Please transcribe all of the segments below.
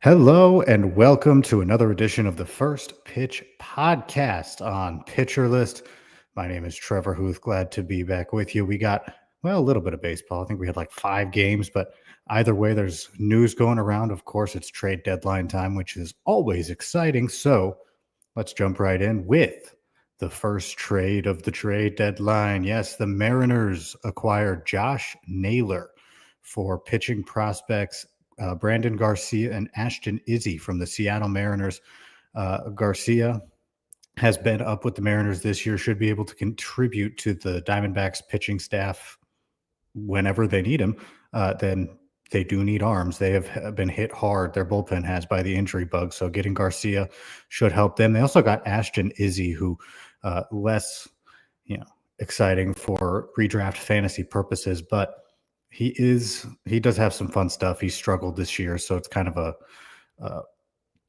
Hello and welcome to another edition of the First Pitch Podcast on Pitcher List. My name is Trevor Hooth. Glad to be back with you. We got, a little bit of baseball. I think we had like 5 games, but either way, there's news going around. Of course, it's trade deadline time, which is always exciting. So let's jump right in with the first trade of the trade deadline. Yes, the Mariners acquired Josh Naylor for pitching prospects Brandon Garcia and Ashton Izzy from the Seattle Mariners. Garcia has been up with the Mariners this year, should be able to contribute to the Diamondbacks pitching staff whenever they need him. Then they do need arms. They have been hit hard. Their bullpen has by the injury bug. So getting Garcia should help them. They also got Ashton Izzy, who less, exciting for redraft fantasy purposes, but he does have some fun stuff. He struggled this year, so it's kind of a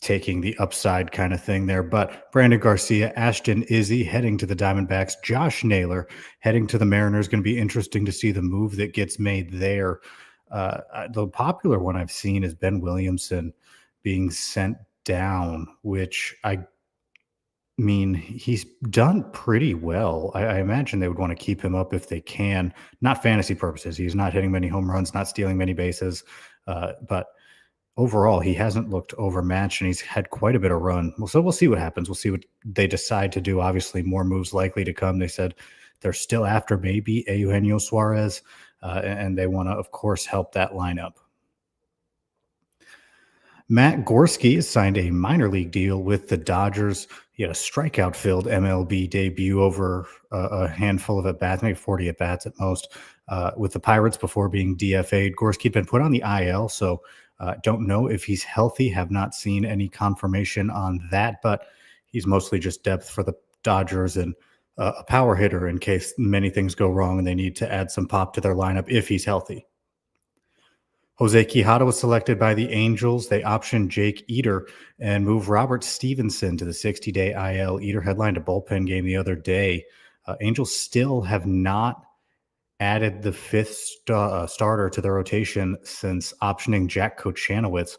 taking the upside kind of thing there. But Brandon Garcia, Ashton Izzy heading to the Diamondbacks, Josh Naylor heading to the Mariners. Going to be interesting to see the move that gets made there. The popular one I've seen is Ben Williamson being sent down, which I mean, he's done pretty well. I imagine they would want to keep him up if they can, not fantasy purposes. He's not hitting many home runs, not stealing many bases, but overall, he hasn't looked overmatched, and he's had quite a bit of run. Well, so we'll see what happens. We'll see what they decide to do. Obviously, more moves likely to come. They said they're still after maybe Eugenio Suarez, and they want to, of course, help that lineup. Matt Gorski has signed a minor league deal with the Dodgers. He had a strikeout-filled MLB debut over a handful of at-bats, maybe 40 at-bats at most, with the Pirates before being DFA'd. Gorski had been put on the IL, so don't know if he's healthy. Have not seen any confirmation on that, but he's mostly just depth for the Dodgers and a power hitter in case many things go wrong and they need to add some pop to their lineup if he's healthy. Jose Quijada was selected by the Angels. They optioned Jake Eder and moved Robert Stevenson to the 60-day IL. Eder headlined a bullpen game the other day. Angels still have not added the fifth starter to their rotation since optioning Jack Kochanowicz.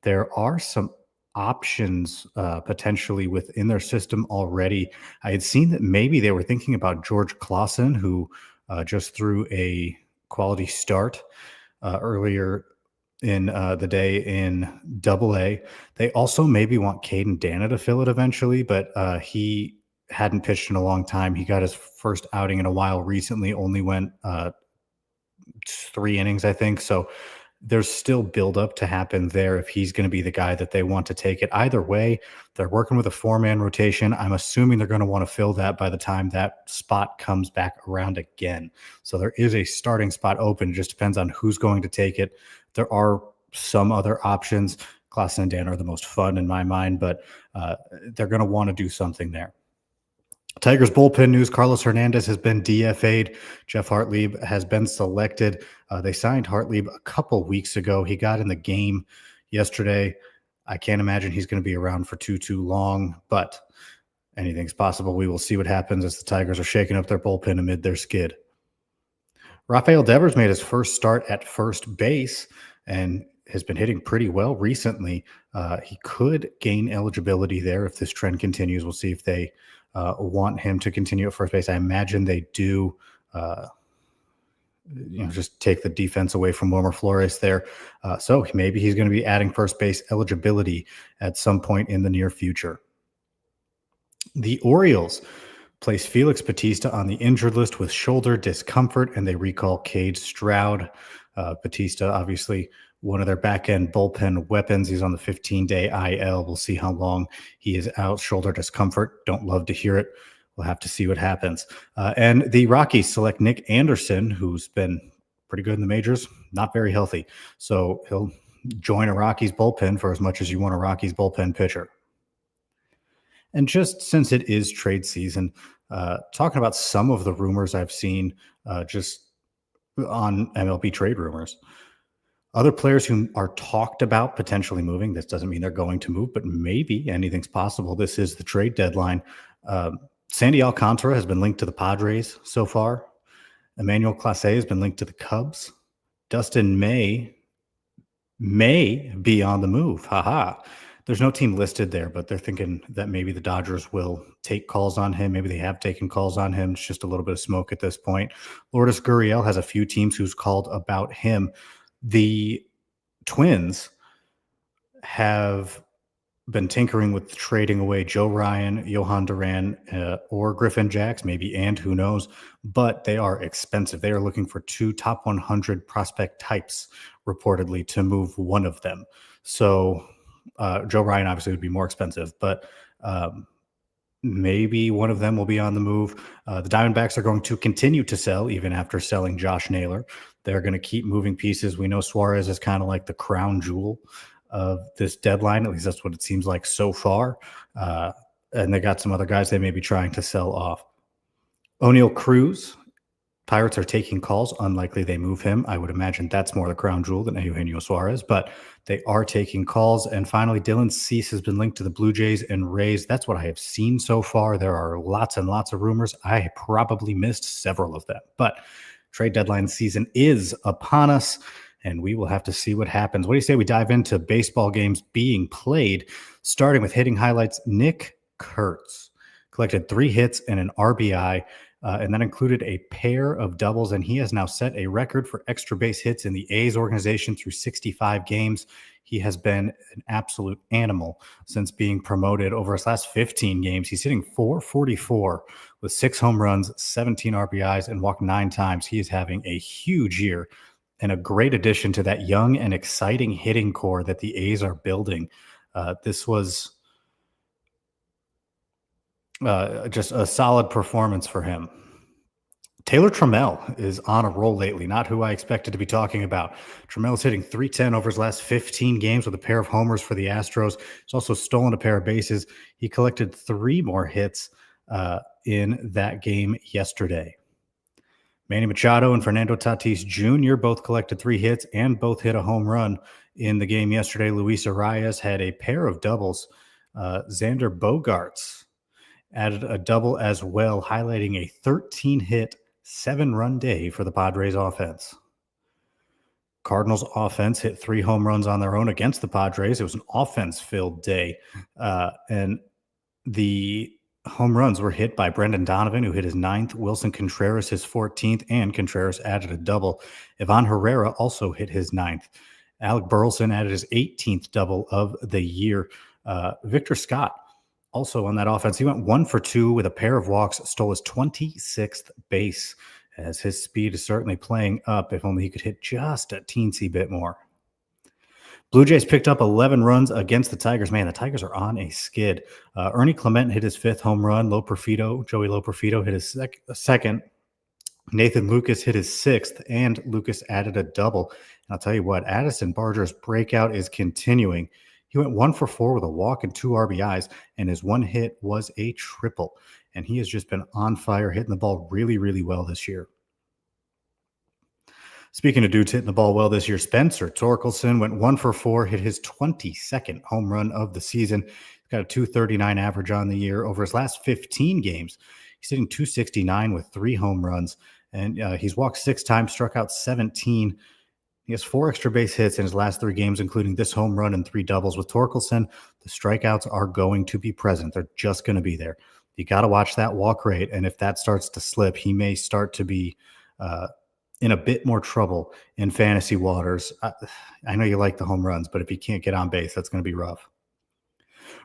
There are some options potentially within their system already. I had seen that maybe they were thinking about George Clausen, who just threw a quality start earlier in the day in Double-A. They also maybe want Caden Dana to fill it eventually, but he hadn't pitched in a long time. He got his first outing in a while recently, only went 3 innings, I think. So there's still buildup to happen there if he's going to be the guy that they want to take it. Either way, they're working with a 4-man rotation. I'm assuming they're going to want to fill that by the time that spot comes back around again. So there is a starting spot open. It just depends on who's going to take it. There are some other options. Clausen and Dan are the most fun in my mind, but they're going to want to do something there. Tigers bullpen news. Carlos Hernandez has been DFA'd. Jeff Hartlieb has been selected. They signed Hartlieb a couple weeks ago. He got in the game yesterday. I can't imagine he's going to be around for too long, but anything's possible. We will see what happens as the Tigers are shaking up their bullpen amid their skid. Rafael Devers made his first start at first base and has been hitting pretty well recently. He could gain eligibility there if this trend continues. We'll see if they want him to continue at first base. I imagine they do, just take the defense away from Wilmer Flores there. So maybe he's going to be adding first base eligibility at some point in the near future. The Orioles place Felix Bautista on the injured list with shoulder discomfort, and they recall Cade Stroud. Bautista, obviously, one of their back-end bullpen weapons. He's on the 15-day IL. We'll see how long he is out. Shoulder discomfort. Don't love to hear it. We'll have to see what happens. And the Rockies select Nick Anderson, who's been pretty good in the majors, not very healthy. So he'll join a Rockies bullpen for as much as you want a Rockies bullpen pitcher. And just since it is trade season, talking about some of the rumors I've seen just on MLB trade rumors. Other players who are talked about potentially moving. This doesn't mean they're going to move, but maybe anything's possible. This is the trade deadline. Sandy Alcantara has been linked to the Padres so far. Emmanuel Clase has been linked to the Cubs. Dustin May may be on the move. Haha. There's no team listed there, but they're thinking that maybe the Dodgers will take calls on him. Maybe they have taken calls on him. It's just a little bit of smoke at this point. Lourdes Gurriel has a few teams who's called about him. The Twins have been tinkering with trading away Joe Ryan, Johan Duran, or Griffin Jacks, maybe, and who knows, but they are expensive. They are looking for two top 100 prospect types, reportedly, to move one of them. So Joe Ryan obviously would be more expensive, but maybe one of them will be on the move. The Diamondbacks are going to continue to sell even after selling Josh Naylor. They're going to keep moving pieces. We know Suarez is kind of like the crown jewel of this deadline. At least that's what it seems like so far. And they got some other guys they may be trying to sell off. O'Neal Cruz, Pirates are taking calls. Unlikely they move him. I would imagine that's more the crown jewel than Eugenio Suarez, but they are taking calls. And finally, Dylan Cease has been linked to the Blue Jays and Rays. That's what I have seen so far. There are lots and lots of rumors. I probably missed several of them, but trade deadline season is upon us, and we will have to see what happens. What do you say we dive into baseball games being played, starting with hitting highlights? Nick Kurtz collected 3 hits and an RBI, and that included a pair of doubles, and he has now set a record for extra base hits in the A's organization through 65 games. He has been an absolute animal since being promoted. Over his last 15 games, he's hitting .444 with 6 home runs, 17 RBIs, and walked 9 times. He is having a huge year and a great addition to that young and exciting hitting core that the A's are building. This was just a solid performance for him. Taylor Trammell is on a roll lately, not who I expected to be talking about. Trammell is hitting .310 over his last 15 games with a pair of homers for the Astros. He's also stolen a pair of bases. He collected 3 more hits in that game yesterday. Manny Machado and Fernando Tatis Jr. both collected 3 hits and both hit a home run in the game yesterday. Luis Arias had a pair of doubles. Xander Bogaerts added a double as well, highlighting a 13-hit, 7-run day for the Padres offense. Cardinals offense hit 3 home runs on their own against the Padres. It was an offense-filled day. And the home runs were hit by Brendan Donovan, who hit his 9th, Wilson Contreras his 14th, and Contreras added a double. Ivan Herrera also hit his 9th. Alec Burleson added his 18th double of the year. Victor Scott also on that offense. He went 1 for 2 with a pair of walks, stole his 26th base, as his speed is certainly playing up. If only he could hit just a teensy bit more. Blue Jays picked up 11 runs against the Tigers. Man, the Tigers are on a skid. Ernie Clement hit his 5th home run. Joey Loperfido hit his second. Nathan Lucas hit his 6th, and Lucas added a double. And I'll tell you what, Addison Barger's breakout is continuing. He went 1 for 4 with a walk and 2 RBIs, and his 1 hit was a triple. And he has just been on fire, hitting the ball really, really well this year. Speaking of dudes hitting the ball well this year, Spencer Torkelson went 1 for 4, hit his 22nd home run of the season. He's got a .239 average on the year. Over his last 15 games, he's hitting .269 with 3 home runs. And he's walked 6 times, struck out 17. He has 4 extra base hits in his last 3 games, including this home run and 3 doubles. With Torkelson, the strikeouts are going to be present. They're just going to be there. You got to watch that walk rate. And if that starts to slip, he may start to be in a bit more trouble in fantasy waters. I know you like the home runs, but if he can't get on base, that's going to be rough.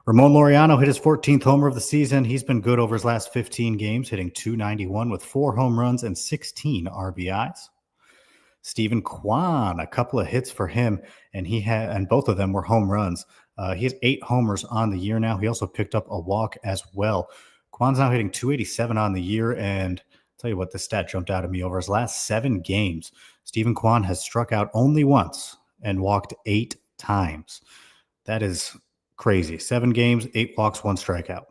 Ramon Laureano hit his 14th homer of the season. He's been good over his last 15 games, hitting .291 with 4 home runs and 16 RBIs. Stephen Kwan, a couple of hits for him, and both of them were home runs. He has 8 homers on the year now. He also picked up a walk as well. Kwan's now hitting .287 on the year, and I'll tell you what, this stat jumped out at me. Over his last 7 games, Stephen Kwan has struck out only once and walked 8 times. That is crazy. 7 games, 8 walks, 1 strikeout.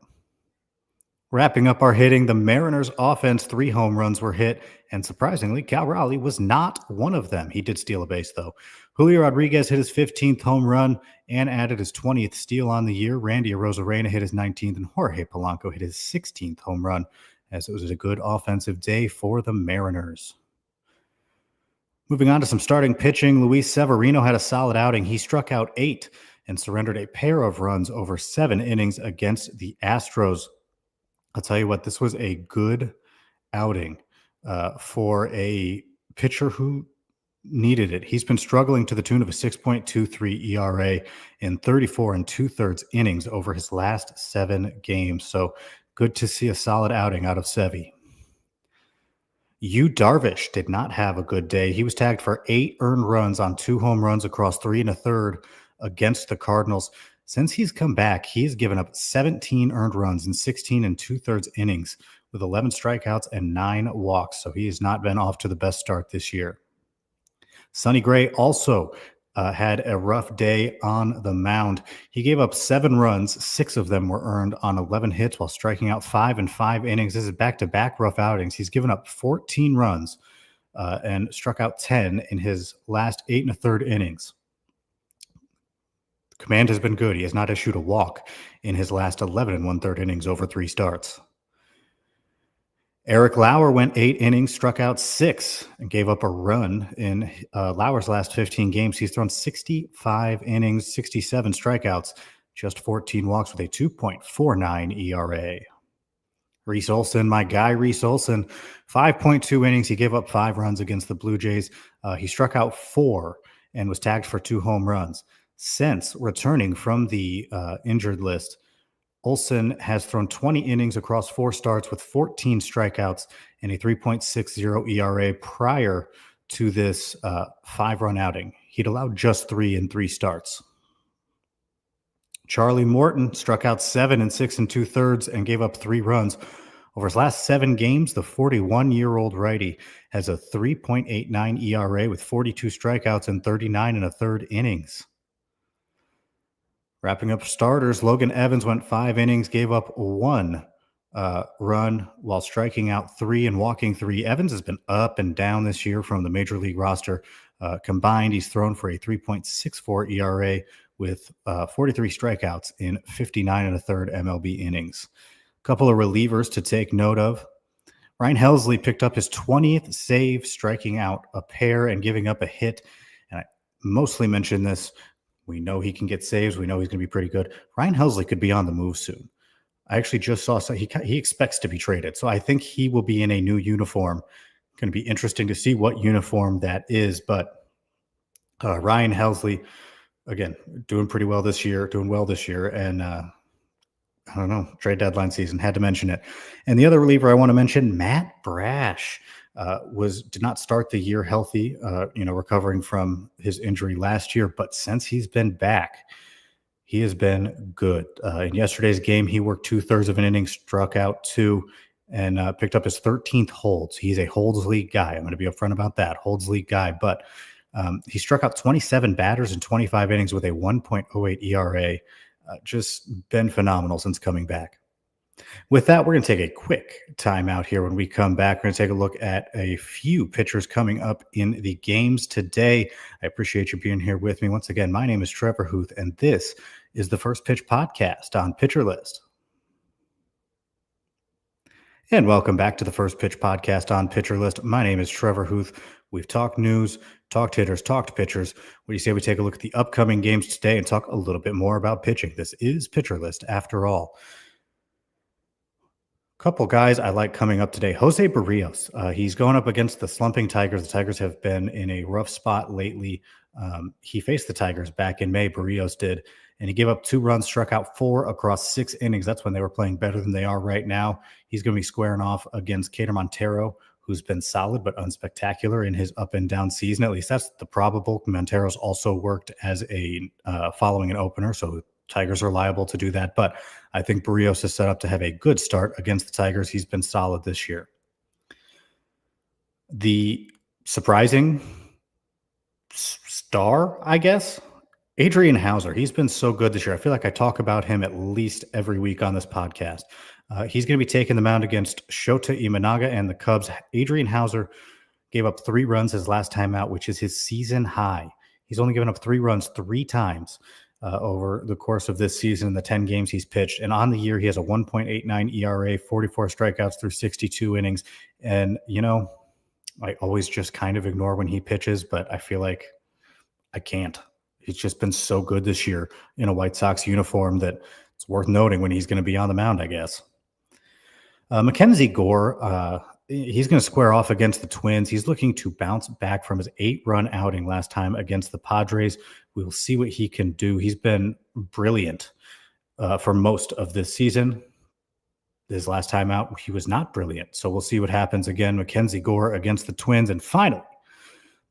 Wrapping up our hitting, the Mariners offense, 3 home runs were hit, and surprisingly, Cal Raleigh was not one of them. He did steal a base, though. Julio Rodriguez hit his 15th home run and added his 20th steal on the year. Randy Arozarena hit his 19th, and Jorge Polanco hit his 16th home run, as it was a good offensive day for the Mariners. Moving on to some starting pitching, Luis Severino had a solid outing. He struck out 8 and surrendered a pair of runs over 7 innings against the Astros. I'll tell you what, this was a good outing for a pitcher who needed it. He's been struggling to the tune of a 6.23 ERA in 34 and 2/3 innings over his last 7 games. So good to see a solid outing out of Sevy. Yu Darvish did not have a good day. He was tagged for 8 earned runs on 2 home runs across 3 1/3 against the Cardinals. Since he's come back, he's given up 17 earned runs in 16 and 2/3 innings with 11 strikeouts and 9 walks. So he has not been off to the best start this year. Sonny Gray also had a rough day on the mound. He gave up 7 runs. 6 of them were earned on 11 hits while striking out 5 in 5 innings. This is back-to-back rough outings. He's given up 14 runs and struck out 10 in his last 8 1/3 innings. The command has been good. He has not issued a walk in his last 11 and 1/3 innings over 3 starts. Eric Lauer went 8 innings, struck out 6, and gave up a run in Lauer's last 15 games. He's thrown 65 innings, 67 strikeouts, just 14 walks with a 2.49 ERA. Reese Olson, my guy, Reese Olson, 5.2 innings. He gave up 5 runs against the Blue Jays. He struck out 4 and was tagged for 2 home runs. Since returning from the injured list, Olson has thrown 20 innings across 4 starts with 14 strikeouts and a 3.60 ERA prior to this 5-run outing. He'd allowed just 3 in 3 starts. Charlie Morton struck out 7 in 6 2/3 and gave up 3 runs. Over his last 7 games, the 41-year-old righty has a 3.89 ERA with 42 strikeouts and 39 1/3 innings. Wrapping up starters, Logan Evans went 5 innings, gave up 1 run while striking out 3 and walking 3. Evans has been up and down this year from the major league roster. Combined, he's thrown for a 3.64 ERA with 43 strikeouts in 59 1/3 MLB innings. A couple of relievers to take note of. Ryan Helsley picked up his 20th save, striking out a pair and giving up a hit. And I mostly mentioned this. We know he can get saves. We know he's going to be pretty good. Ryan Helsley could be on the move soon. I actually just saw he expects to be traded. So I think he will be in a new uniform. Going to be interesting to see what uniform that is. But Ryan Helsley, again, doing well this year. And I don't know, trade deadline season, had to mention it. And the other reliever I want to mention, Matt Brash, did not start the year healthy, recovering from his injury last year. But since he's been back, he has been good. In yesterday's game, he worked 2/3 of an inning, struck out 2, and picked up his 13th holds. He's a holds league guy. I'm going to be upfront about that, holds league guy. But he struck out 27 batters in 25 innings with a 1.08 ERA. Just been phenomenal since coming back. With that, we're going to take a quick timeout here. When we come back, we're going to take a look at a few pitchers coming up in the games today. I appreciate you being here with me. Once again, my name is Trevor Hooth, and this is the First Pitch Podcast on Pitcher List. And welcome back to the First Pitch Podcast on Pitcher List. My name is Trevor Hooth. We've talked news, talked hitters, talked pitchers. What do you say we take a look at the upcoming games today and talk a little bit more about pitching? This is Pitcher List after all. Couple guys I like coming up today. Jose Barrios. He's going up against the slumping Tigers. The Tigers have been in a rough spot lately. He faced the Tigers back in May. Barrios did, and he gave up 2 runs, struck out 4 across 6 innings. That's when they were playing better than they are right now. He's going to be squaring off against Cater Montero, who's been solid but unspectacular in his up and down season. At least that's the probable. Montero's also worked as a following an opener, so Tigers are liable to do that. But I think Barrios is set up to have a good start against the Tigers. He's been solid this year. The surprising star, I guess, Adrian Hauser. He's been so good this year. I feel like I talk about him at least every week on this podcast. He's going to be taking the mound against Shota Imanaga and the Cubs. Adrian Hauser gave up 3 runs his last time out, which is his season high. He's only given up 3 runs 3 times over the course of this season, the 10 games he's pitched. And on the year, he has a 1.89 ERA, 44 strikeouts through 62 innings. And, I always just kind of ignore when he pitches, but I feel like I can't. He's just been so good this year in a White Sox uniform that it's worth noting when he's going to be on the mound, I guess. Mackenzie Gore, he's going to square off against the Twins. He's looking to bounce back from his 8-run outing last time against the Padres. We'll see what he can do. He's been brilliant for most of this season. His last time out, he was not brilliant. So we'll see what happens again. Mackenzie Gore against the Twins. And finally,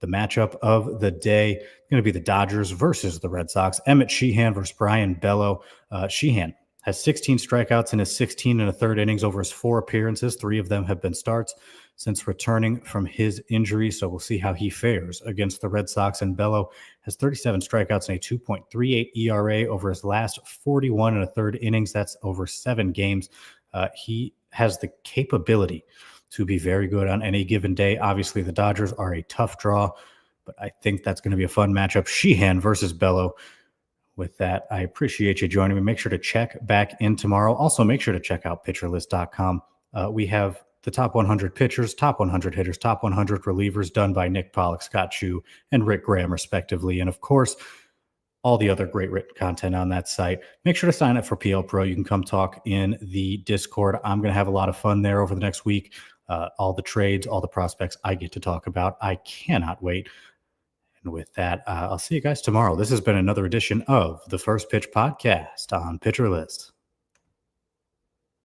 the matchup of the day is going to be the Dodgers versus the Red Sox. Emmett Sheehan versus Brian Bello. Sheehan has 16 strikeouts in his 16 and a third innings over his 4 appearances. 3 of them have been starts since returning from his injury. So we'll see how he fares against the Red Sox. And Bello has 37 strikeouts and a 2.38 ERA over his last 41 and a third innings. That's over 7 games. He has the capability to be very good on any given day. Obviously, the Dodgers are a tough draw, but I think that's going to be a fun matchup. Sheehan versus Bello. With that, I appreciate you joining me. Make sure to check back in tomorrow. Also, make sure to check out pitcherlist.com. We have the top 100 pitchers, top 100 hitters, top 100 relievers done by Nick Pollock, Scott Chu, and Rick Graham, respectively. And of course, all the other great written content on that site. Make sure to sign up for PL Pro. You can come talk in the Discord. I'm going to have a lot of fun there over the next week. All the trades, all the prospects I get to talk about. I cannot wait. And with that, I'll see you guys tomorrow. This has been another edition of the First Pitch Podcast on Pitcher List.